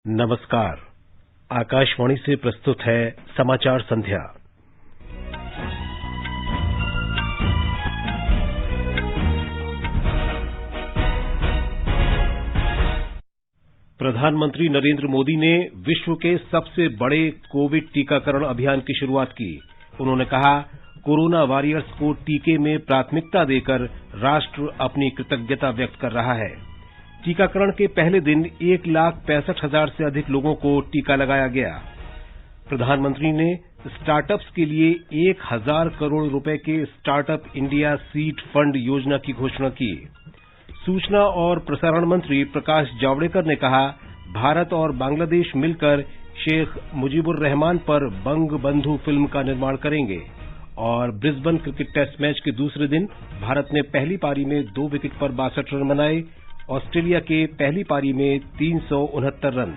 नमस्कार। आकाशवाणी से प्रस्तुत है समाचार संध्या। प्रधानमंत्री नरेंद्र मोदी ने विश्व के सबसे बड़े कोविड टीकाकरण अभियान की शुरुआत की। उन्होंने कहा, कोरोना वॉरियर्स को टीके में प्राथमिकता देकर राष्ट्र अपनी कृतज्ञता व्यक्त कर रहा है। टीकाकरण के पहले दिन 1,65,000 से अधिक लोगों को टीका लगाया गया। प्रधानमंत्री ने स्टार्टअप्स के लिए 1,000 करोड़ रुपए के स्टार्टअप इंडिया सीड फंड योजना की घोषणा की। सूचना और प्रसारण मंत्री प्रकाश जावड़ेकर ने कहा, भारत और बांग्लादेश मिलकर शेख मुजीबुर रहमान पर बंग बंधु फिल्म का निर्माण करेंगे। और ब्रिस्बेन क्रिकेट टेस्ट मैच के दूसरे दिन भारत ने पहली पारी में 2 विकेट पर 62 रन बनाए। ऑस्ट्रेलिया के पहली पारी में 369 रन।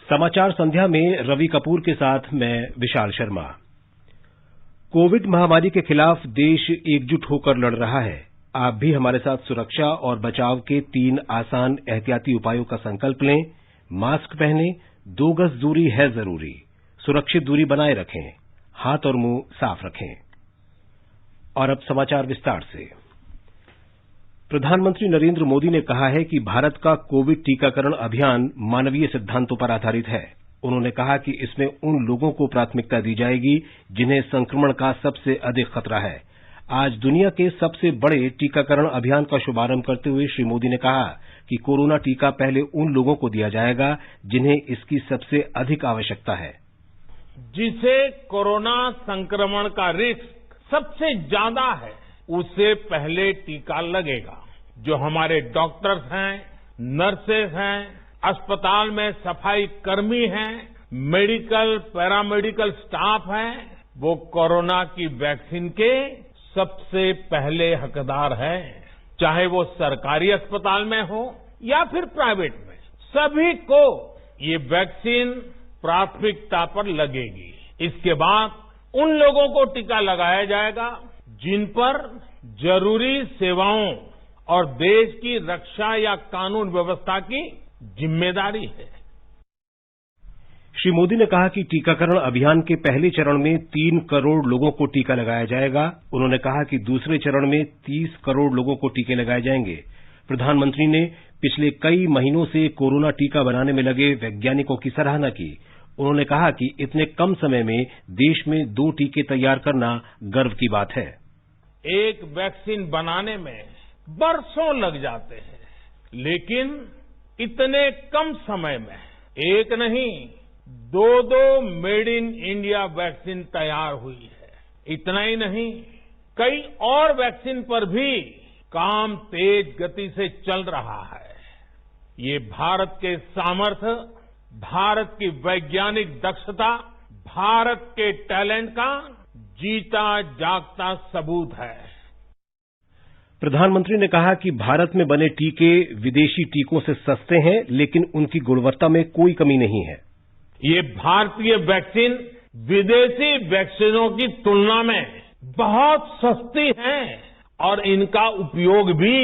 समाचार संध्या में रवि कपूर के साथ मैं विशाल शर्मा। कोविड महामारी के खिलाफ देश एकजुट होकर लड़ रहा है। आप भी हमारे साथ सुरक्षा और बचाव के 3 आसान एहतियाती उपायों का संकल्प लें। मास्क पहनें, 2 गज दूरी है जरूरी, सुरक्षित दूरी बनाए रखें, हाथ और मुंह साफ रखें। और अब समाचार विस्तार से। प्रधानमंत्री नरेंद्र मोदी ने कहा है कि भारत का कोविड टीकाकरण अभियान मानवीय सिद्धांतों पर आधारित है। उन्होंने कहा कि इसमें उन लोगों को प्राथमिकता दी जाएगी जिन्हें संक्रमण का सबसे अधिक खतरा है। आज दुनिया के सबसे बड़े टीकाकरण अभियान का शुभारंभ करते हुए श्री मोदी ने कहा कि कोरोना टीका पहले उन लोगों को दिया जाएगा जिन्हें इसकी सबसे अधिक आवश्यकता है। जिसे कोरोना संक्रमण का रिस्क सबसे ज्यादा है, उसे पहले टीका लगेगा। जो हमारे डॉक्टर्स हैं, नर्सेस हैं, अस्पताल में सफाई कर्मी हैं, मेडिकल पैरामेडिकल स्टाफ हैं, वो कोरोना की वैक्सीन के सबसे पहले हकदार हैं। चाहे वो सरकारी अस्पताल में हो या फिर प्राइवेट में, सभी को ये वैक्सीन प्राथमिकता पर लगेगी। इसके बाद उन लोगों को टीका लगाया जाएगा जिन पर जरूरी सेवाओं और देश की रक्षा या कानून व्यवस्था की जिम्मेदारी है। श्री मोदी ने कहा कि टीकाकरण अभियान के पहले चरण में 3 करोड़ लोगों को टीका लगाया जाएगा। उन्होंने कहा कि दूसरे चरण में 30 करोड़ लोगों को टीके लगाए जाएंगे। प्रधानमंत्री ने पिछले कई महीनों से कोरोना टीका बनाने में लगे वैज्ञानिकों की सराहना की। उन्होंने कहा कि इतने कम समय में देश में 2 टीके तैयार करना गर्व की बात है। एक वैक्सीन बनाने में बरसों लग जाते हैं, लेकिन इतने कम समय में एक नहीं 2 मेड इन इंडिया वैक्सीन तैयार हुई है। इतना ही नहीं, कई और वैक्सीन पर भी काम तेज गति से चल रहा है। ये भारत के सामर्थ्य, भारत की वैज्ञानिक दक्षता, भारत के टैलेंट का जीता जागता सबूत है। प्रधानमंत्री ने कहा कि भारत में बने टीके विदेशी टीकों से सस्ते हैं, लेकिन उनकी गुणवत्ता में कोई कमी नहीं है। ये भारतीय वैक्सीन विदेशी वैक्सीनों की तुलना में बहुत सस्ती हैं और इनका उपयोग भी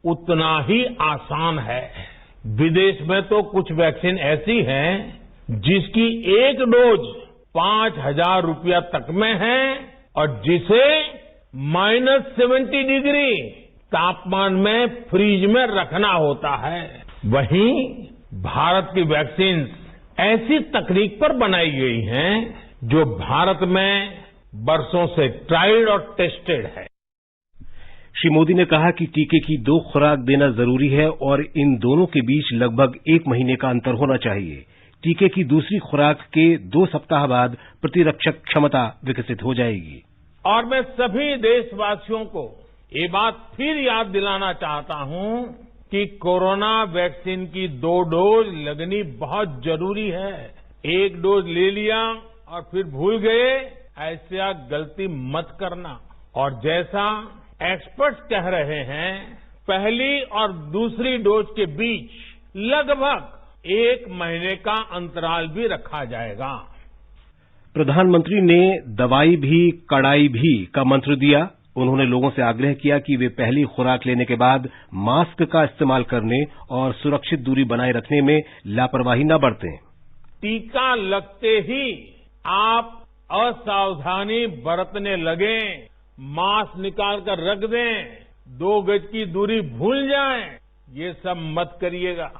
उतना ही आसान है। विदेश में तो कुछ वैक्सीन ऐसी हैं जिसकी एक डोज 5,000 रुपया तक में है और जिसे -70 डिग्री तापमान में फ्रीज में रखना होता है। वहीं भारत की वैक्सीन ऐसी तकनीक पर बनाई गई हैं जो भारत में बरसों से ट्राइड और टेस्टेड है। श्री मोदी ने कहा कि टीके की 2 खुराक देना जरूरी है और इन दोनों के बीच लगभग 1 महीने का अंतर होना चाहिए। टीके की दूसरी खुराक के 2 सप्ताह बाद प्रतिरक्षक क्षमता विकसित हो जाएगी। और मैं सभी देशवासियों को ये बात फिर याद दिलाना चाहता हूं कि कोरोना वैक्सीन की 2 डोज लगनी बहुत जरूरी है। 1 डोज ले लिया और फिर भूल गए, ऐसा गलती मत करना। और जैसा एक्सपर्ट्स कह रहे हैं, पहली और दूसरी डोज के बीच लगभग 1 महीने का अंतराल भी रखा जाएगा। प्रधानमंत्री ने दवाई भी कड़ाई भी का मंत्र दिया उन्होंने लोगों से आग्रह किया कि वे पहली खुराक लेने के बाद मास्क का इस्तेमाल करने और सुरक्षित दूरी बनाए रखने में लापरवाही न बरतें। टीका लगते ही आप असावधानी बरतने लगें, मास्क निकाल कर रख दें, 2 गज की दूरी भूल जाएं, ये सब मत करिएगा।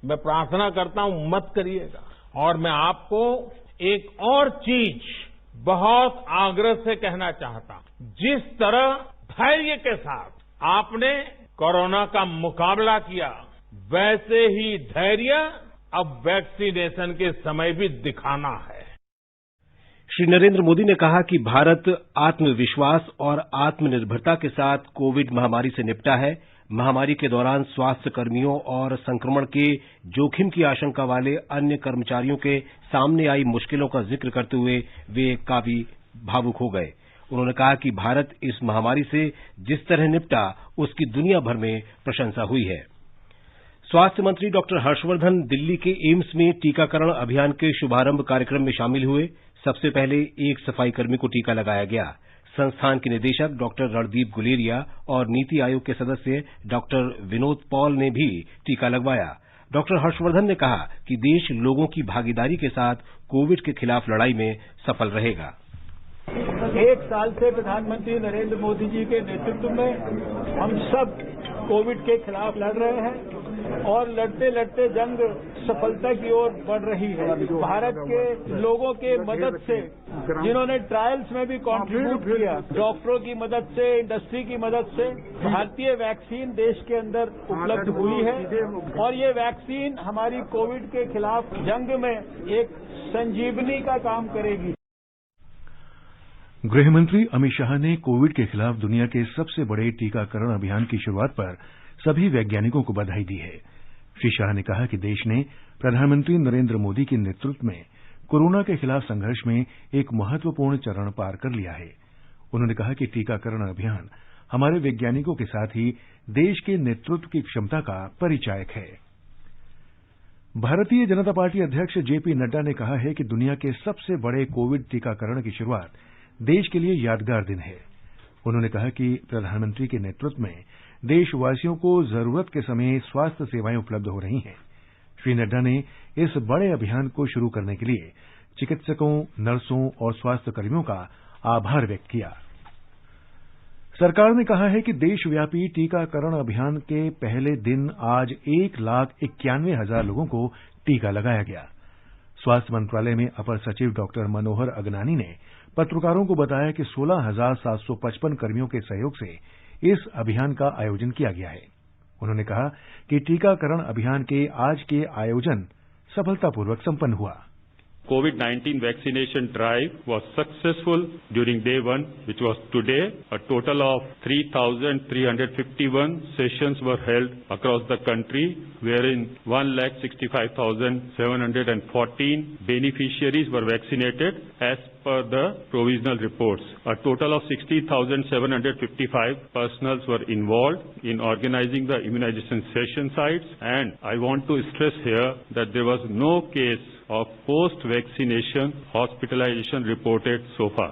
मैं प्रार्थना करता हूं मत करिएगा। और मैं आपको एक और चीज बहुत आग्रह से कहना चाहता हूं। जिस तरह धैर्य के साथ आपने कोरोना का मुकाबला किया, वैसे ही धैर्य अब वैक्सीनेशन के समय भी दिखाना है। श्री नरेंद्र मोदी ने कहा कि भारत आत्मविश्वास और आत्मनिर्भरता के साथ कोविड महामारी से निपटा है। महामारी के दौरान स्वास्थ्य कर्मियों और संक्रमण के जोखिम की आशंका वाले अन्य कर्मचारियों के सामने आई मुश्किलों का जिक्र करते हुए वे काफी भावुक हो गए। उन्होंने कहा कि भारत इस महामारी से जिस तरह निपटा, उसकी दुनिया भर में प्रशंसा हुई है। स्वास्थ्य मंत्री डॉक्टर हर्षवर्धन दिल्ली के एम्स में टीकाकरण अभियान के शुभारंभ कार्यक्रम में शामिल हुए। सबसे पहले एक सफाई कर्मी को टीका लगाया गया। संस्थान के निदेशक डॉक्टर रणदीप गुलेरिया और नीति आयोग के सदस्य डॉक्टर विनोद पॉल ने भी टीका लगवाया। डॉक्टर हर्षवर्धन ने कहा कि देश लोगों की भागीदारी के साथ कोविड के खिलाफ लड़ाई में सफल रहेगा। 1 साल से प्रधानमंत्री नरेंद्र मोदी जी के नेतृत्व में हम सब कोविड के खिलाफ लड़ रहे हैं और लड़ते लड़ते जंग सफलता की ओर बढ़ रही है। भारत के लोगों के मदद से, जिन्होंने ट्रायल्स में भी कंट्रीब्यूट किया, डॉक्टरों की मदद से, इंडस्ट्री की मदद से भारतीय वैक्सीन देश के अंदर उपलब्ध हुई है और ये वैक्सीन हमारी कोविड के खिलाफ जंग में एक संजीवनी का काम करेगी। गृहमंत्री अमित शाह ने कोविड के खिलाफ दुनिया के सबसे बड़े टीकाकरण अभियान की शुरुआत पर सभी वैज्ञानिकों को बधाई दी है। श्री शाह ने कहा कि देश ने प्रधानमंत्री नरेंद्र मोदी के नेतृत्व में कोरोना के खिलाफ संघर्ष में एक महत्वपूर्ण चरण पार कर लिया है। उन्होंने कहा कि टीकाकरण अभियान हमारे वैज्ञानिकों के साथ ही देश के नेतृत्व की क्षमता का परिचायक है। भारतीय जनता पार्टी अध्यक्ष जेपी नड्डा ने कहा है कि दुनिया के सबसे बड़े कोविड टीकाकरण की शुरुआत देश के लिए यादगार दिन है। उन्होंने कहा कि प्रधानमंत्री के नेतृत्व में देशवासियों को जरूरत के समय स्वास्थ्य सेवाएं उपलब्ध हो रही हैं। श्री नड्डा ने इस बड़े अभियान को शुरू करने के लिए चिकित्सकों, नर्सों और स्वास्थ्य कर्मियों का आभार व्यक्त किया। सरकार ने कहा है कि देशव्यापी टीकाकरण अभियान के पहले दिन आज 1,91,000 लोगों को टीका लगाया गया। स्वास्थ्य मंत्रालय में अपर सचिव डॉक्टर मनोहर अगनानी ने पत्रकारों को बताया कि 16,755 कर्मियों के सहयोग से इस अभियान का आयोजन किया गया है। उन्होंने कहा कि टीकाकरण अभियान के आज के आयोजन सफलतापूर्वक संपन्न हुआ। COVID-19 vaccination drive was successful during day 1, which was today. A total of 3,351 sessions were held across the country, wherein 1,65,714 beneficiaries were vaccinated as per the provisional reports. A total of 60,755 personals were involved in organizing the immunization session sites, and I want to stress here that there was no case of post-vaccination hospitalization reported so far.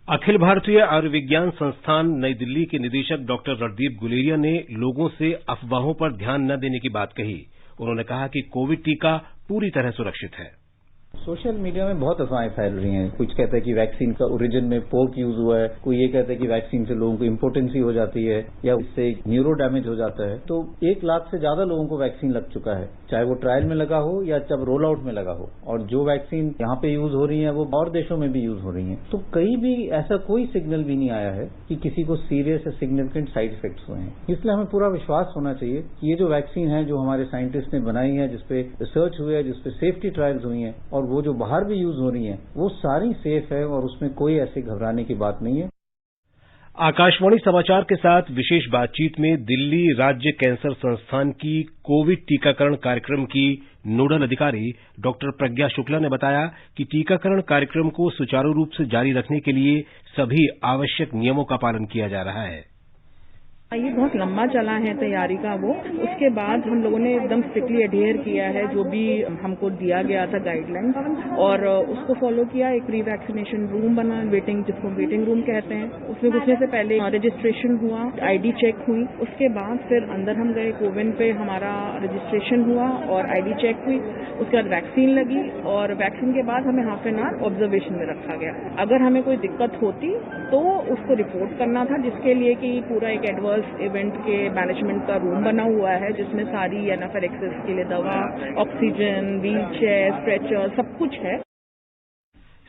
Akhil Bharatiya Ayurvigyan संस्थान नई दिल्ली के निदेशक doctor Randeep Guleria ने लोगों से अफवाहों पर ध्यान न देने की बात कही। उन्होंने कहा कि कोविड टीका पूरी तरह सुरक्षित है। सोशल मीडिया में बहुत अफवाहें फैल रही हैं। कुछ कहते हैं कि वैक्सीन का ओरिजिन में पोर्क यूज हुआ है, कोई ये कहता है कि वैक्सीन से लोगों को इम्पोर्टेंसी हो जाती है या उससे न्यूरो डैमेज हो जाता है। तो 1 लाख से ज्यादा लोगों को वैक्सीन लग चुका है, चाहे वो ट्रायल में लगा हो या जब रोल आउट में लगा हो। और जो वैक्सीन यहाँ पे यूज हो रही है वो और देशों में भी यूज हो रही है। तो कहीं भी ऐसा कोई सिग्नल भी नहीं आया है कि किसी को सीरियस या सिग्निफिकेंट साइड इफेक्ट्स हुए हैं। इसलिए हमें पूरा विश्वास होना चाहिए कि ये जो वैक्सीन है, जो हमारे साइंटिस्ट ने बनाई है, जिसपे रिसर्च हुई है, जिसपे सेफ्टी ट्रायल्स हुई हैं और वो जो बाहर भी यूज हो रही है, वो सारी सेफ है और उसमें कोई ऐसी घबराने की बात नहीं है। आकाशवाणी समाचार के साथ विशेष बातचीत में दिल्ली राज्य कैंसर संस्थान की कोविड टीकाकरण कार्यक्रम की नोडल अधिकारी डॉक्टर प्रज्ञा शुक्ला ने बताया कि टीकाकरण कार्यक्रम को सुचारू रूप से जारी रखने के लिए सभी आवश्यक नियमों का पालन किया जा रहा है। ये बहुत लंबा चला है तैयारी का वो। उसके बाद हम लोगों ने एकदम स्ट्रिक्टली एडहेयर किया है जो भी हमको दिया गया था गाइडलाइंस, और उसको फॉलो किया। एक प्री वैक्सीनेशन रूम बना, जिसको वेटिंग रूम कहते हैं। उसमें घुसने से पहले रजिस्ट्रेशन हुआ, आईडी चेक हुई। उसके बाद फिर अंदर हम गए, कोविन पे हमारा रजिस्ट्रेशन हुआ और आईडी चेक हुई। उसके बाद वैक्सीन लगी और वैक्सीन के बाद हमें हाफ एन आवर ऑब्जर्वेशन में रखा गया। अगर हमें कोई दिक्कत होती तो उसको रिपोर्ट करना था, जिसके लिए कि पूरा एक एडवर्स इवेंट के मैनेजमेंट का रूम बना हुआ है जिसमें सारी एनाफिलेक्सिस के लिए दवा, ऑक्सीजन, व्हील चेयर, स्ट्रेचर, सब कुछ है।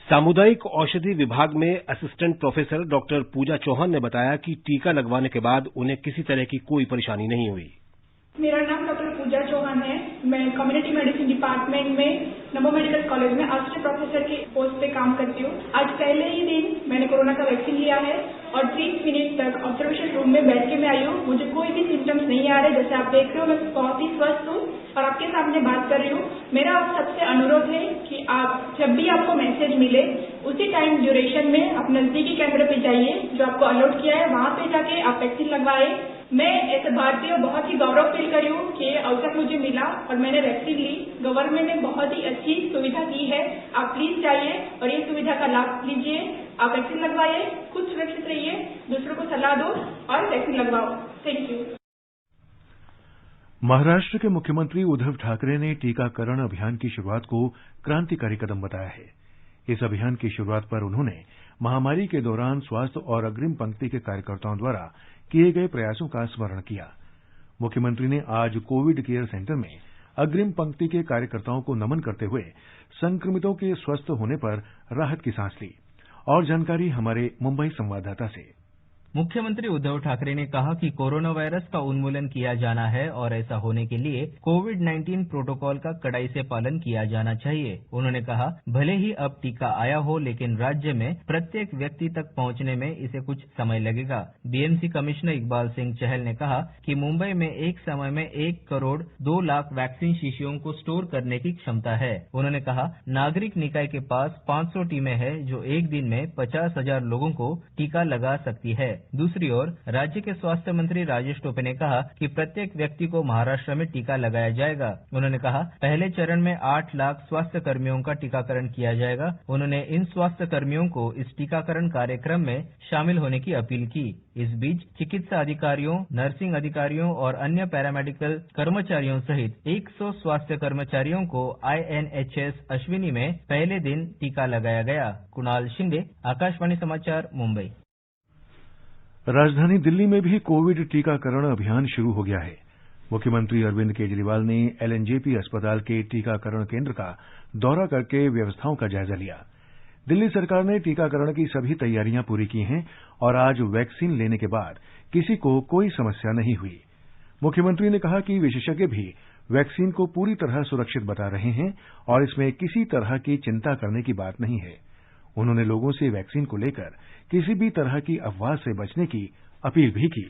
सामुदायिक औषधि विभाग में असिस्टेंट प्रोफेसर डॉक्टर पूजा चौहान ने बताया कि टीका लगवाने के बाद उन्हें किसी तरह की कोई परेशानी नहीं हुई। मेरा नाम डॉक्टर पूजा चौहान है। मैं कम्युनिटी मेडिसिन डिपार्टमेंट में नमो मेडिकल कॉलेज में असिस्टेंट प्रोफेसर की पोस्ट पे काम करती हूँ। आज पहले ही दिन मैंने कोरोना का वैक्सीन लिया है और 30 मिनट तक ऑब्जर्वेशन रूम में बैठ के मैं आई हूँ। मुझे कोई भी सिम्टम्स नहीं आ रहे। जैसे आप देख रहे हो मैं बहुत ही स्वस्थ हूँ और आपके सामने बात कर रही हूँ। मेरा आप सबसे अनुरोध है कि आप जब भी आपको मैसेज मिले उसी टाइम ड्यूरेशन में आप नजदीकी केंद्र पे जाइए जो आपको अलॉट किया है, वहां पे जाके आप वैक्सीन लगवाए। मैं ऐसे भारतीय बहुत ही गौरव फील करी हूँ कि अवसर मुझे मिला और मैंने वैक्सीन ली। गवर्नमेंट ने बहुत ही अच्छी सुविधा की है। आप प्लीज जाइए और ये सुविधा का लाभ लीजिए। आप वैक्सीन लगवाइए, खुद सुरक्षित रहिए, दूसरों को सलाह दो और वैक्सीन लगवाओ। Thank you. महाराष्ट्र के मुख्यमंत्री उद्धव ठाकरे ने टीकाकरण अभियान की शुरुआत को क्रांतिकारी कदम बताया है। इस अभियान की शुरुआत पर उन्होंने महामारी के दौरान स्वास्थ्य और अग्रिम पंक्ति के कार्यकर्ताओं द्वारा किए गए प्रयासों का स्मरण किया। मुख्यमंत्री ने आज कोविड केयर सेंटर में अग्रिम पंक्ति के कार्यकर्ताओं को नमन करते हुए संक्रमितों के स्वस्थ होने पर राहत की सांस ली। और जानकारी हमारे मुंबई संवाददाता से। मुख्यमंत्री उद्धव ठाकरे ने कहा कि कोरोना वायरस का उन्मूलन किया जाना है और ऐसा होने के लिए कोविड-19 प्रोटोकॉल का कड़ाई से पालन किया जाना चाहिए। उन्होंने कहा, भले ही अब टीका आया हो लेकिन राज्य में प्रत्येक व्यक्ति तक पहुंचने में इसे कुछ समय लगेगा। बीएमसी कमिश्नर इकबाल सिंह चहल ने कहा कि मुंबई में एक समय में 1 करोड़ 2 लाख वैक्सीन शीशियों को स्टोर करने की क्षमता है। उन्होंने कहा, नागरिक निकाय के पास 500 टीमें हैं जो एक दिन में 50,000 लोगों को टीका लगा सकती है। दूसरी ओर राज्य के स्वास्थ्य मंत्री राजेश टोपे ने कहा कि प्रत्येक व्यक्ति को महाराष्ट्र में टीका लगाया जाएगा। उन्होंने कहा, पहले चरण में 8 लाख स्वास्थ्य कर्मियों का टीकाकरण किया जाएगा। उन्होंने इन स्वास्थ्य कर्मियों को इस टीकाकरण कार्यक्रम में शामिल होने की अपील की। इस बीच चिकित्सा अधिकारियों, नर्सिंग अधिकारियों और अन्य पैरामेडिकल कर्मचारियों सहित 100 स्वास्थ्य कर्मचारियों को INHS अश्विनी में पहले दिन टीका लगाया गया। कुणाल शिंदे, आकाशवाणी समाचार, मुंबई। राजधानी दिल्ली में भी कोविड टीकाकरण अभियान शुरू हो गया है। मुख्यमंत्री अरविंद केजरीवाल ने LNJP अस्पताल के टीकाकरण केंद्र का दौरा करके व्यवस्थाओं का जायजा लिया। दिल्ली सरकार ने टीकाकरण की सभी तैयारियां पूरी की हैं और आज वैक्सीन लेने के बाद किसी को कोई समस्या नहीं हुई। मुख्यमंत्री ने कहा कि विशेषज्ञ भी वैक्सीन को पूरी तरह सुरक्षित बता रहे हैं और इसमें किसी तरह की चिंता करने की बात नहीं है। उन्होंने लोगों से वैक्सीन को लेकर किसी भी तरह की अफवाह से बचने की अपील भी की।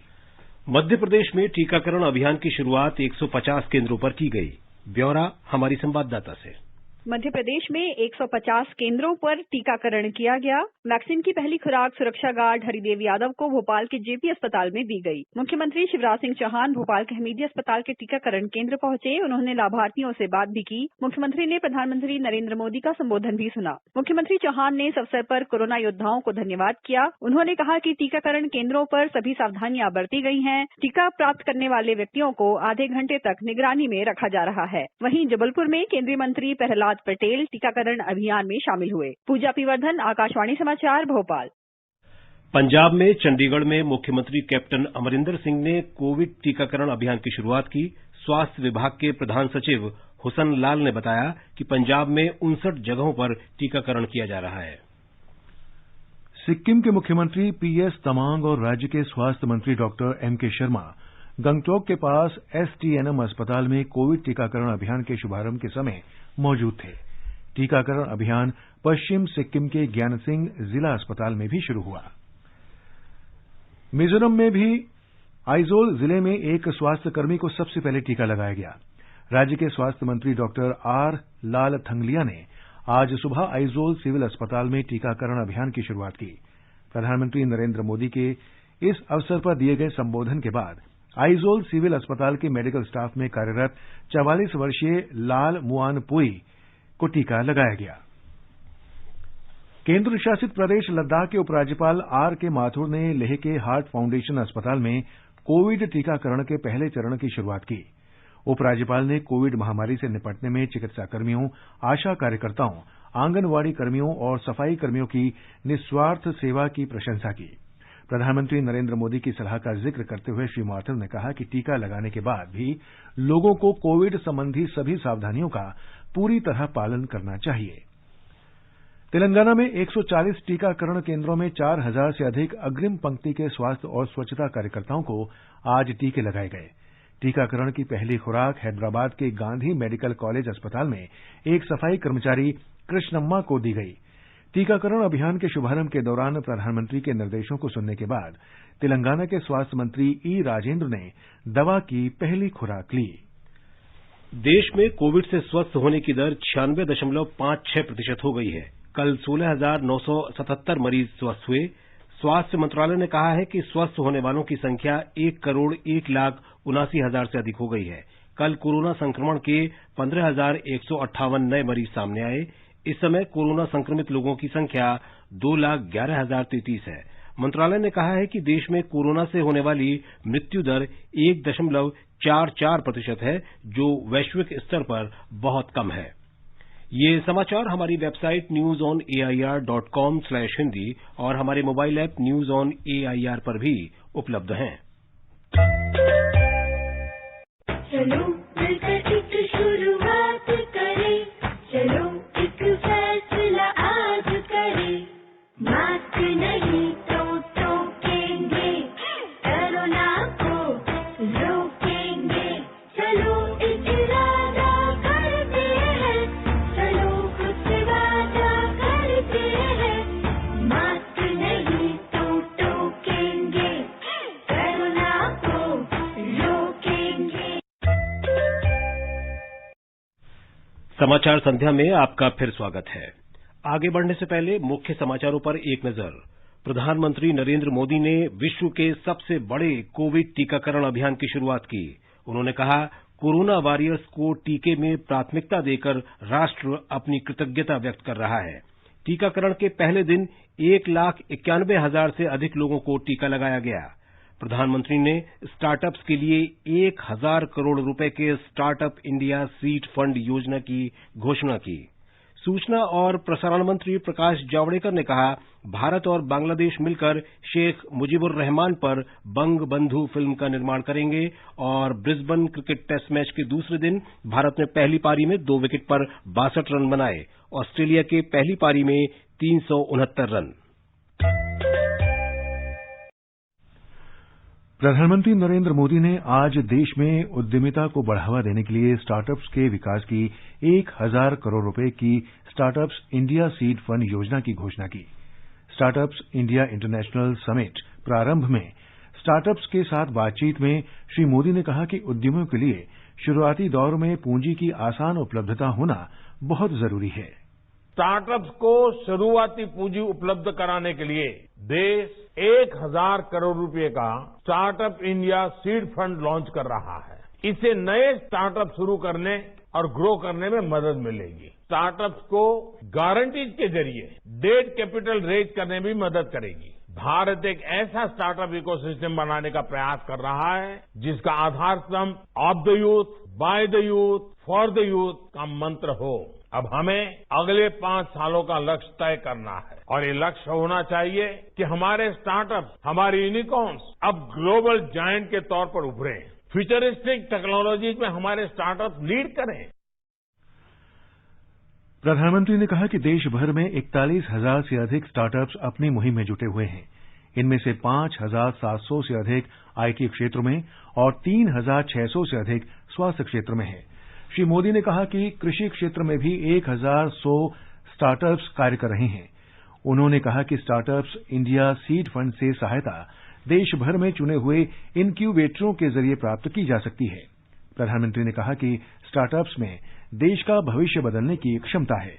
मध्य प्रदेश में टीकाकरण अभियान की शुरुआत 150 केंद्रों पर की गई। ब्यौरा हमारी संवाददाता से। मध्य प्रदेश में 150 केंद्रों पर टीकाकरण किया गया। वैक्सीन की पहली खुराक सुरक्षा गार्ड हरिदेव यादव को भोपाल के जेपी अस्पताल में दी गई। मुख्यमंत्री शिवराज सिंह चौहान भोपाल के हमीदिया अस्पताल के टीकाकरण केंद्र पहुंचे। उन्होंने लाभार्थियों से बात भी की। मुख्यमंत्री ने प्रधानमंत्री नरेंद्र मोदी का संबोधन भी सुना। मुख्यमंत्री चौहान ने इस अवसर पर कोरोना योद्धाओं को धन्यवाद किया। उन्होंने कहा कि टीकाकरण केंद्रों पर सभी सावधानियां बरती गई हैं। टीका प्राप्त करने वाले व्यक्तियों को आधे घंटे तक निगरानी में रखा जा रहा है। वहीं जबलपुर में केंद्रीय मंत्री प्रहलाद पटेल टीकाकरण अभियान में शामिल हुए। पूजा पीवर्धन, आकाशवाणी समाचार, भोपाल। पंजाब में चंडीगढ़ में मुख्यमंत्री कैप्टन अमरिंदर सिंह ने कोविड टीकाकरण अभियान की शुरुआत की। स्वास्थ्य विभाग के प्रधान सचिव हुसन लाल ने बताया कि पंजाब में 59 जगहों पर टीकाकरण किया जा रहा है। सिक्किम के मुख्यमंत्री PS तमांग और राज्य के स्वास्थ्य मंत्री डॉक्टर MK शर्मा गंगटोक के पास STNM अस्पताल में कोविड टीकाकरण अभियान के शुभारंभ के समय मौजूद थे। टीकाकरण अभियान पश्चिम सिक्किम के ज्ञानसिंह जिला अस्पताल में भी शुरू हुआ। मिजोरम में भी आइजोल जिले में एक स्वास्थ्यकर्मी को सबसे पहले टीका लगाया गया। राज्य के स्वास्थ्य मंत्री डॉक्टर R लालथंगलिया ने आज सुबह आइजोल सिविल अस्पताल में टीकाकरण अभियान की शुरुआत की। प्रधानमंत्री नरेंद्र मोदी के इस अवसर पर दिए गए संबोधन के बाद आइजोल सिविल अस्पताल के मेडिकल स्टाफ में कार्यरत 44 वर्षीय लाल मुआनपुई को टीका लगाया गया। केंद्र शासित प्रदेश लद्दाख के उपराज्यपाल आर के माथुर ने लेह के हार्ट फाउंडेशन अस्पताल में कोविड टीकाकरण के पहले चरण की शुरुआत की। उपराज्यपाल ने कोविड महामारी से निपटने में चिकित्साकर्मियों, आशा कार्यकर्ताओं, आंगनवाड़ी कर्मियों और सफाई कर्मियों की निस्वार्थ सेवा की प्रशंसा की। प्रधानमंत्री नरेंद्र मोदी की सलाह का जिक्र करते हुए श्री माथुर ने कहा कि टीका लगाने के बाद भी लोगों को कोविड संबंधी सभी सावधानियों का पूरी तरह पालन करना चाहिए। तेलंगाना में 140 टीकाकरण केंद्रों में 4000 से अधिक अग्रिम पंक्ति के स्वास्थ्य और स्वच्छता कार्यकर्ताओं को आज टीके लगाए गए। टीकाकरण की पहली खुराक हैदराबाद के गांधी मेडिकल कॉलेज अस्पताल में एक सफाई कर्मचारी कृष्णम्मा को दी गई। टीकाकरण अभियान के शुभारंभ के दौरान प्रधानमंत्री के निर्देशों को सुनने के बाद तेलंगाना के स्वास्थ्य मंत्री ई राजेंद्र ने दवा की पहली खुराक ली। देश में कोविड से स्वस्थ होने की दर 96.56% हो गई है। कल 16,977 मरीज स्वस्थ हुए। स्वास्थ्य मंत्रालय ने कहा है कि स्वस्थ होने वालों की संख्या 1,01,79,000 से अधिक हो गई है। कल कोरोना संक्रमण के 15,158 नए मरीज सामने आए। इस समय कोरोना संक्रमित लोगों की संख्या 2,11,033 है। मंत्रालय ने कहा है कि देश में कोरोना से होने वाली मृत्यु दर 1.44% है, जो वैश्विक स्तर पर बहुत कम है। ये समाचार हमारी वेबसाइट newsonair.com/hindi और हमारे mobile app news on AIR पर भी उपलब्ध हैं। चलो मिलकर एक शुरुआत करें, चलो एक फैसला आज करें, मास्क नहीं तो टोकेंगे, कोरोना को रोकेंगे, चलो एक इरादा करते हैं, चलो कुछ वादा करते हैं, मास्क नहीं तो टोकेंगे, कोरोना को रोकेंगे। समाचार संध्या में आपका फिर स्वागत है। आगे बढ़ने से पहले मुख्य समाचारों पर एक नजर। प्रधानमंत्री नरेंद्र मोदी ने विश्व के सबसे बड़े कोविड टीकाकरण अभियान की शुरुआत की। उन्होंने कहा, कोरोना वॉरियर्स को टीके में प्राथमिकता देकर राष्ट्र अपनी कृतज्ञता व्यक्त कर रहा है। टीकाकरण के पहले दिन 1,91,000 से अधिक लोगों को टीका लगाया गया। प्रधानमंत्री ने स्टार्टअप्स के लिए 1,000 करोड़ रुपए के स्टार्टअप इंडिया सीड फंड योजना की घोषणा की। सूचना और प्रसारण मंत्री प्रकाश जावड़ेकर ने कहा, भारत और बांग्लादेश मिलकर शेख मुजीबुर रहमान पर बंग बंधु फिल्म का निर्माण करेंगे और ब्रिस्बेन क्रिकेट टेस्ट मैच के दूसरे दिन भारत ने पहली पारी में 2 विकेट पर 62 रन बनाए। ऑस्ट्रेलिया के पहली पारी में 369 रन। प्रधानमंत्री नरेंद्र मोदी ने आज देश में उद्यमिता को बढ़ावा देने के लिए स्टार्टअप्स के विकास की 1,000 करोड़ रुपए की स्टार्टअप्स इंडिया सीड फंड योजना की घोषणा की। स्टार्टअप्स इंडिया इंटरनेशनल समिट प्रारंभ में स्टार्टअप्स के साथ बातचीत में श्री मोदी ने कहा कि उद्यमियों के लिए शुरुआती दौर में पूंजी की आसान उपलब्धता होना बहुत जरूरी है। स्टार्टअप्स को शुरुआती पूंजी उपलब्ध कराने के लिए देश 1,000 करोड़ रुपए का startup India seed fund launch कर रहा है। इससे नए स्टार्टअप शुरू करने और ग्रो करने में मदद मिलेगी। स्टार्टअप्स को गारंटीज के जरिए डेट कैपिटल रेज करने में मदद करेगी। भारत एक ऐसा स्टार्टअप इकोसिस्टम बनाने का प्रयास कर रहा है जिसका आधार स्तंभ of the youth, by the youth, for the youth का मंत्र हो। अब हमें अगले 5 सालों का लक्ष्य तय करना है और ये लक्ष्य होना चाहिए कि हमारे स्टार्टअप, हमारी यूनिकॉर्न्स अब ग्लोबल जायंट के तौर पर उभरे, फ्यूचरिस्टिक टेक्नोलॉजीज में हमारे स्टार्टअप लीड करें। प्रधानमंत्री ने कहा कि देश भर में 41,000 से अधिक स्टार्टअप्स अपनी मुहिम में जुटे हुए हैं। इनमें से 5,700 से अधिक आईटी क्षेत्र में और 3,600 से अधिक स्वास्थ्य क्षेत्र में है। श्री मोदी ने कहा कि कृषि क्षेत्र में भी 1,100 स्टार्टअप्स कार्य कर रहे हैं। उन्होंने कहा कि स्टार्टअप्स इंडिया सीड फंड से सहायता देश भर में चुने हुए इनक्यूबेटरों के जरिए प्राप्त की जा सकती है। प्रधानमंत्री ने कहा कि स्टार्टअप्स में देश का भविष्य बदलने की क्षमता है।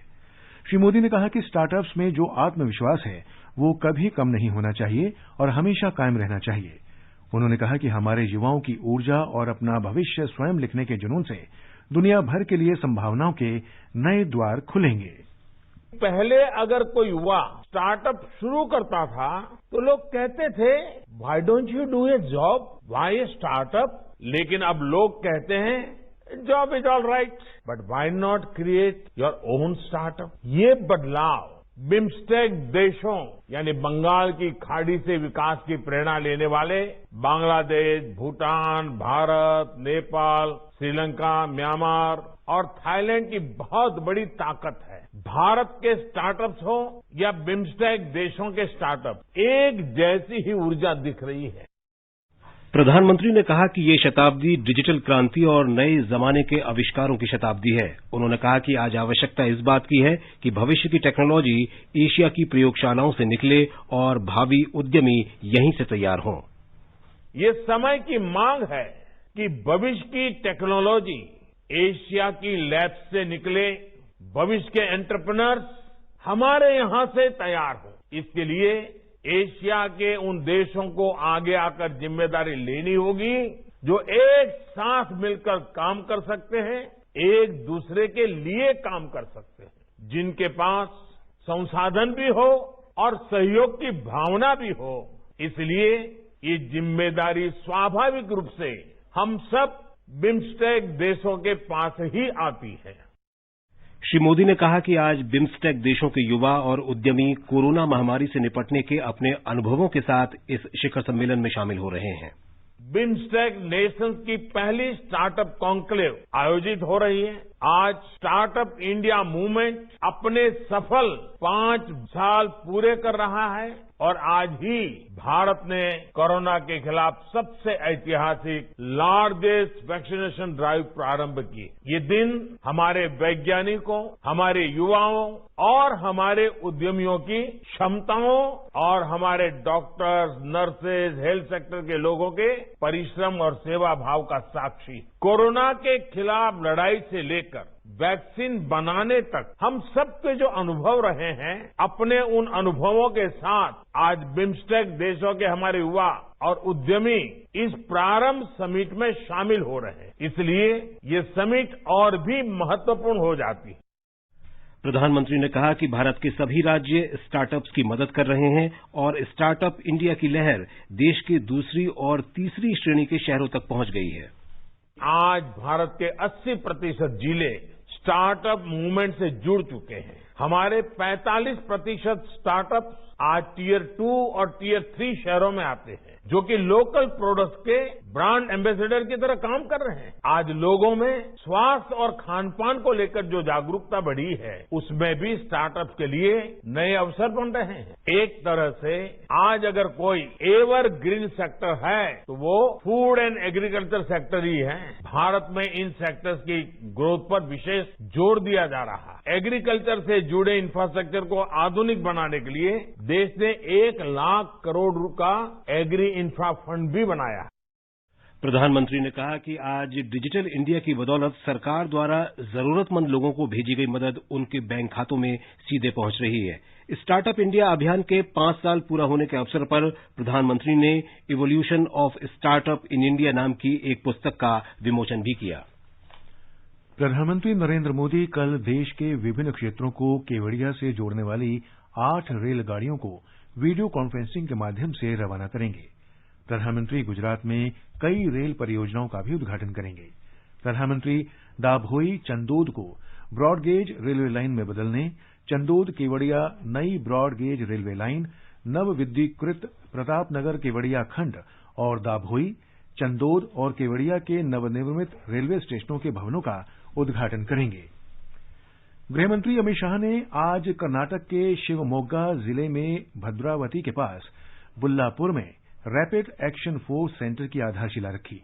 श्री मोदी ने कहा कि स्टार्टअप्स में जो आत्मविश्वास है वो कभी कम नहीं होना चाहिए और हमेशा कायम रहना चाहिए। उन्होंने कहा कि हमारे युवाओं की ऊर्जा और अपना भविष्य स्वयं लिखने के जुनून से दुनिया भर के लिए संभावनाओं के नए द्वार खुलेंगे। पहले अगर कोई युवा स्टार्टअप शुरू करता था तो लोग कहते थे, why don't you do a job, why a startup. लेकिन अब लोग कहते हैं, job is all right but why not create your own startup. ये बदलाव बिम्स्टेक देशों यानी बंगाल की खाड़ी से विकास की प्रेरणा लेने वाले बांग्लादेश, भूटान, भारत, नेपाल, श्रीलंका, म्यांमार और थाईलैंड की बहुत बड़ी ताकत है। भारत के स्टार्टअप्स हो या बिम्स्टेक देशों के स्टार्टअप, एक जैसी ही ऊर्जा दिख रही है। प्रधानमंत्री ने कहा कि ये शताब्दी डिजिटल क्रांति और नए जमाने के आविष्कारों की शताब्दी है। उन्होंने कहा कि आज आवश्यकता इस बात की है कि भविष्य की टेक्नोलॉजी एशिया की प्रयोगशालाओं से निकले और भावी उद्यमी यहीं से तैयार हों। ये समय की मांग है कि भविष्य की टेक्नोलॉजी एशिया की लैब से निकले, भविष्य के एंटरप्रेन्योर्स हमारे यहां से तैयार हो। इसके लिए एशिया के उन देशों को आगे आकर जिम्मेदारी लेनी होगी जो एक साथ मिलकर काम कर सकते हैं, एक दूसरे के लिए काम कर सकते हैं, जिनके पास संसाधन भी हो और सहयोग की भावना भी हो। इसलिए ये जिम्मेदारी स्वाभाविक रूप से हम सब बिम्स्टेक देशों के पास ही आती है। श्री मोदी ने कहा कि आज बिम्स्टेक देशों के युवा और उद्यमी कोरोना महामारी से निपटने के अपने अनुभवों के साथ इस शिखर सम्मेलन में शामिल हो रहे हैं। बिम्स्टेक नेशंस की पहली स्टार्टअप कॉन्क्लेव आयोजित हो रही है। आज स्टार्टअप इंडिया मूवमेंट अपने सफल 5 साल पूरे कर रहा है और आज ही भारत ने कोरोना के खिलाफ सबसे ऐतिहासिक लार्जेस्ट वैक्सीनेशन ड्राइव प्रारंभ की। ये दिन हमारे वैज्ञानिकों, हमारे युवाओं और हमारे उद्यमियों की क्षमताओं और हमारे डॉक्टर्स, नर्सेज, हेल्थ सेक्टर के लोगों के परिश्रम और सेवा भाव का साक्षी। कोरोना के खिलाफ लड़ाई से लेकर वैक्सीन बनाने तक हम सबके जो अनुभव रहे हैं, अपने उन अनुभवों के साथ आज बिम्स्टेक देशों के हमारे युवा और उद्यमी इस प्रारंभ समिट में शामिल हो रहे हैं। इसलिए ये समिट और भी महत्वपूर्ण हो जाती है। प्रधानमंत्री ने कहा कि भारत के सभी राज्य स्टार्टअप्स की मदद कर रहे हैं और स्टार्टअप इंडिया की लहर देश के दूसरी और तीसरी श्रेणी के शहरों तक पहुंच गई है। आज भारत के 80% जिले स्टार्टअप मूवमेंट से जुड़ चुके हैं। हमारे 45% स्टार्टअप आज टियर 2 और टियर 3 शहरों में आते हैं, जो कि लोकल प्रोडक्ट्स के ब्रांड एम्बेसडर की तरह काम कर रहे हैं। आज लोगों में स्वास्थ्य और खान पान को लेकर जो जागरूकता बढ़ी है, उसमें भी स्टार्टअप के लिए नए अवसर बन रहे हैं। एक तरह से आज अगर कोई एवर ग्रीन सेक्टर है तो वो फूड एंड एग्रीकल्चर सेक्टर ही है। भारत में इन सेक्टर्स की ग्रोथ पर विशेष जोर दिया जा रहा है। एग्रीकल्चर से जुड़े इंफ्रास्ट्रक्चर को आधुनिक बनाने के लिए देश ने 1 लाख करोड़ का एग्री इंफ्रा फंड भी बनाया है। प्रधानमंत्री ने कहा कि आज डिजिटल इंडिया की बदौलत सरकार द्वारा जरूरतमंद लोगों को भेजी गई मदद उनके बैंक खातों में सीधे पहुंच रही है। स्टार्टअप इंडिया अभियान के 5 साल पूरा होने के अवसर पर प्रधानमंत्री ने evolution of startup in India नाम की एक पुस्तक का विमोचन भी किया। प्रधानमंत्री नरेंद्र मोदी कल देश के विभिन्न क्षेत्रों को केवड़िया से जोड़ने वाली 8 रेलगाड़ियों को वीडियो कॉन्फ्रेंसिंग के माध्यम से रवाना करेंगे। प्रधानमंत्री गुजरात में कई रेल परियोजनाओं का भी उद्घाटन करेंगे। प्रधानमंत्री दाभोई चंदोद को ब्रॉडगेज रेलवे लाइन में बदलने, चंदोद केवड़िया नई ब्रॉडगेज रेलवे लाइन, नवविद्युतीकृत प्रतापनगर केवड़िया खंड और दाभोई, चंदोद और केवड़िया के नवनिर्मित रेलवे स्टेशनों के भवनों का उद्घाटन करेंगे। गृहमंत्री अमित शाह ने आज कर्नाटक के शिवमोग्गा जिले में भद्रावती के पास बुल्लापुर में रैपिड एक्शन फोर्स सेंटर की आधारशिला रखी।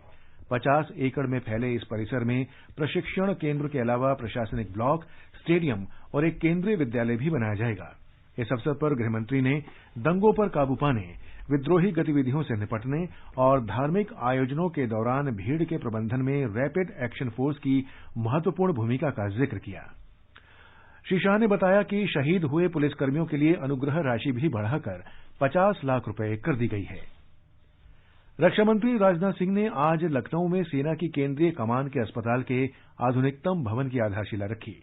50 एकड़ में फैले इस परिसर में प्रशिक्षण केंद्र के अलावा प्रशासनिक ब्लॉक, स्टेडियम और एक केंद्रीय विद्यालय भी बनाया जाएगा। इस अवसर पर गृहमंत्री ने दंगों पर काबू पाने, विद्रोही गतिविधियों से निपटने और धार्मिक आयोजनों के दौरान भीड़ के प्रबंधन में रैपिड एक्शन फोर्स की महत्वपूर्ण भूमिका का जिक्र किया। श्री शाह ने बताया कि शहीद हुए पुलिसकर्मियों के लिए अनुग्रह राशि भी बढ़ाकर 50 लाख रुपए कर दी गई है। रक्षा मंत्री राजनाथ सिंह ने आज लखनऊ में सेना की केंद्रीय कमान के अस्पताल के आधुनिकतम भवन की आधारशिला रखी।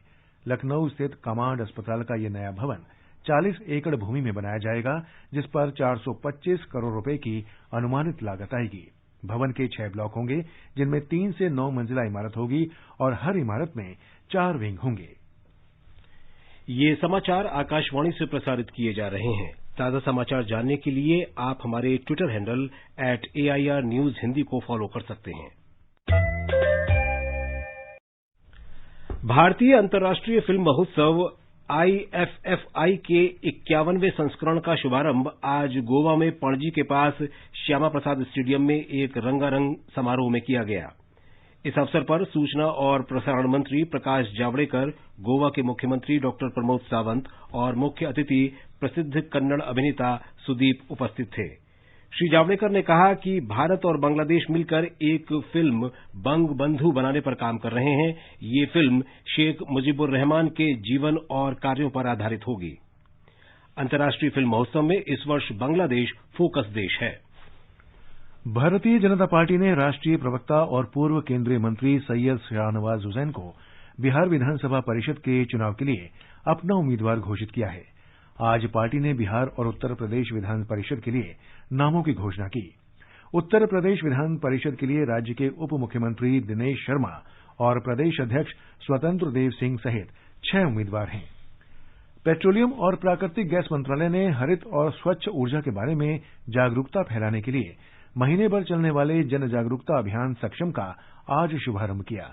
लखनऊ स्थित कमांड अस्पताल का यह नया भवन 40 एकड़ भूमि में बनाया जाएगा, जिस पर 425 करोड़ रुपए की अनुमानित लागत आएगी। भवन के 6 ब्लॉक होंगे, जिनमें 3 से 9 मंजिला इमारत होगी और हर इमारत में 4 विंग होंगे। ये समाचार आकाशवाणी से प्रसारित किए जा रहे हैं। ताजा समाचार जानने के लिए आप हमारे Twitter handle @AIR News Hindi को फॉलो कर सकते हैं। भारतीय अंतर्राष्ट्रीय फिल्म महोत्सव IFFI के 51वें संस्करण का शुभारंभ आज गोवा में पणजी के पास श्यामा प्रसाद स्टेडियम में एक रंगारंग समारोह में किया गया। इस अवसर पर सूचना और प्रसारण मंत्री प्रकाश जावड़ेकर, गोवा के मुख्यमंत्री डॉक्टर प्रमोद सावंत और मुख्य अतिथि प्रसिद्ध कन्नड़ अभिनेता सुदीप उपस्थित थे। श्री जावड़ेकर ने कहा कि भारत और बांग्लादेश मिलकर एक फिल्म बंग बंधु बनाने पर काम कर रहे हैं। ये फिल्म शेख मुजीबुर रहमान के जीवन और कार्यों पर आधारित होगी। अंतर्राष्ट्रीय फिल्म महोत्सव में इस वर्ष बांग्लादेश फोकस देश है। भारतीय जनता पार्टी ने राष्ट्रीय प्रवक्ता और पूर्व केंद्रीय मंत्री सैयद शाहनवाज हुसैन को बिहार विधानसभा परिषद के चुनाव के लिए अपना उम्मीदवार घोषित किया है। आज पार्टी ने बिहार और उत्तर प्रदेश विधान परिषद के लिए नामों की घोषणा की। उत्तर प्रदेश विधान परिषद के लिए राज्य के उप मुख्यमंत्री दिनेश शर्मा और प्रदेश अध्यक्ष स्वतंत्र देव सिंह सहित 6 उम्मीदवार हैं। पेट्रोलियम और प्राकृतिक गैस मंत्रालय ने हरित और स्वच्छ ऊर्जा के बारे में जागरूकता फैलाने के लिए महीने भर चलने वाले जन जागरूकता अभियान सक्षम का आज शुभारंभ किया।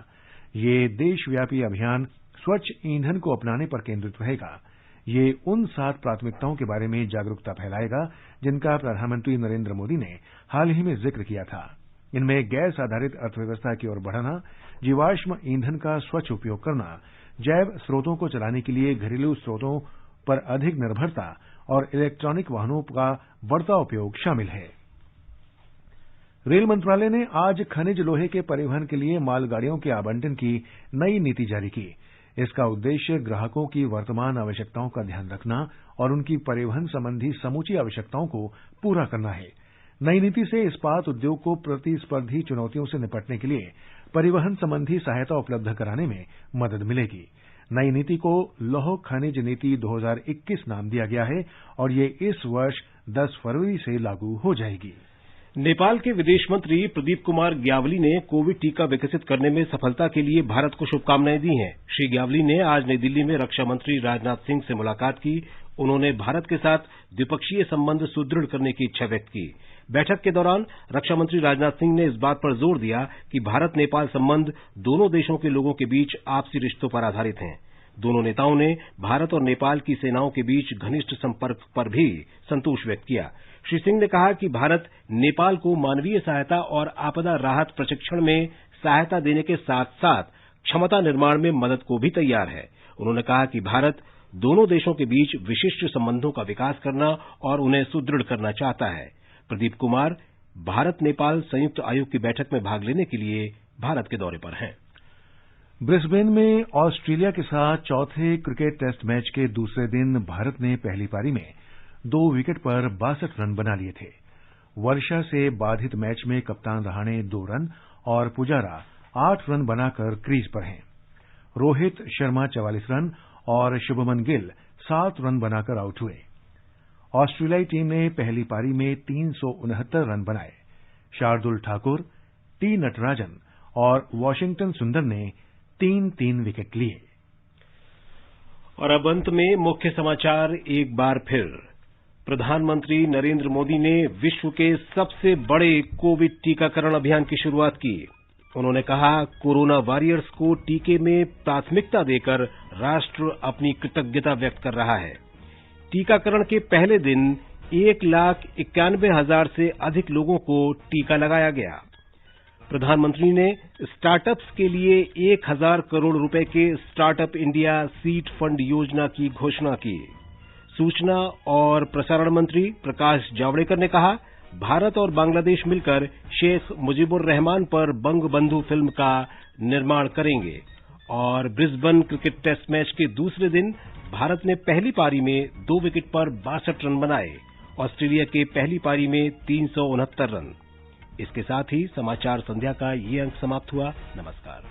ये देशव्यापी अभियान स्वच्छ ईंधन को अपनाने पर केंद्रित रहेगा। ये उन 7 प्राथमिकताओं के बारे में जागरूकता फैलाएगा जिनका प्रधानमंत्री नरेंद्र मोदी ने हाल ही में जिक्र किया था। इनमें गैस आधारित अर्थव्यवस्था की ओर बढ़ना, जीवाश्म ईंधन का स्वच्छ उपयोग करना, जैव स्रोतों को चलाने के लिए घरेलू स्रोतों पर अधिक निर्भरता और इलेक्ट्रॉनिक वाहनों का बढ़ता उपयोग शामिल है। रेल मंत्रालय ने आज खनिज लोहे के परिवहन के लिए मालगाड़ियों के आवंटन की नई नीति जारी की। इसका उद्देश्य ग्राहकों की वर्तमान आवश्यकताओं का ध्यान रखना और उनकी परिवहन संबंधी समूची आवश्यकताओं को पूरा करना है। नई नीति से इस्पात उद्योग को प्रतिस्पर्धी चुनौतियों से निपटने के लिए परिवहन संबंधी सहायता उपलब्ध कराने में मदद मिलेगी। नई नीति को लौह खनिज नीति 2021 नाम दिया गया है और ये इस वर्ष 10 फरवरी से लागू हो जाएगी। नेपाल के विदेश मंत्री प्रदीप कुमार ग्यावली ने कोविड टीका विकसित करने में सफलता के लिए भारत को शुभकामनाएं दी हैं। श्री ग्यावली ने आज नई दिल्ली में रक्षा मंत्री राजनाथ सिंह से मुलाकात की। उन्होंने भारत के साथ द्विपक्षीय संबंध सुदृढ़ करने की इच्छा व्यक्त की। बैठक के दौरान रक्षा मंत्री राजनाथ सिंह ने इस बात पर जोर दिया कि भारत नेपाल संबंध दोनों देशों के लोगों के बीच आपसी रिश्तों पर आधारित हैं। दोनों नेताओं ने भारत और नेपाल की सेनाओं के बीच घनिष्ठ संपर्क पर भी संतोष व्यक्त किया। श्री सिंह ने कहा कि भारत नेपाल को मानवीय सहायता और आपदा राहत प्रशिक्षण में सहायता देने के साथ साथ क्षमता निर्माण में मदद को भी तैयार है। उन्होंने कहा कि भारत दोनों देशों के बीच विशिष्ट संबंधों का विकास करना और उन्हें सुदृढ़ करना चाहता है। प्रदीप कुमार भारत नेपाल संयुक्त आयोग की बैठक में भाग लेने के लिए भारत के दौरे पर हैं। ब्रिस्बेन में ऑस्ट्रेलिया के साथ चौथे क्रिकेट टेस्ट मैच के दूसरे दिन भारत ने पहली पारी में 2 विकेट पर 62 रन बना लिए थे। वर्षा से बाधित मैच में कप्तान रहाणे 2 रन और पुजारा 8 रन बनाकर क्रीज पर हैं। रोहित शर्मा 44 रन और शुभमन गिल 7 रन बनाकर आउट हुए। ऑस्ट्रेलियाई टीम ने पहली पारी में 369 रन बनाए। शार्दुल ठाकुर, टी नटराजन और वॉशिंगटन सुंदर ने 3-3 विकेट लिए। और अब अंत में मुख्य समाचार एक बार फिर। प्रधानमंत्री नरेंद्र मोदी ने विश्व के सबसे बड़े कोविड टीकाकरण अभियान की शुरुआत की। उन्होंने कहा, कोरोना वॉरियर्स को टीके में प्राथमिकता देकर राष्ट्र अपनी कृतज्ञता व्यक्त कर रहा है। टीकाकरण के पहले दिन 1,91,000 से अधिक लोगों को टीका लगाया गया। प्रधानमंत्री ने स्टार्टअप्स के लिए 1,000 करोड़ रुपए के स्टार्टअप इंडिया सीड फंड योजना की घोषणा की। सूचना और प्रसारण मंत्री प्रकाश जावड़ेकर ने कहा, भारत और बांग्लादेश मिलकर शेख मुजीबुर रहमान पर बंग बंधु फिल्म का निर्माण करेंगे। और ब्रिस्बेन क्रिकेट टेस्ट मैच के दूसरे दिन भारत ने पहली पारी में 2 विकेट पर 62 रन बनाए। ऑस्ट्रेलिया के पहली पारी में 369 रन। इसके साथ ही समाचार संध्या का ये अंक समाप्त हुआ। नमस्कार।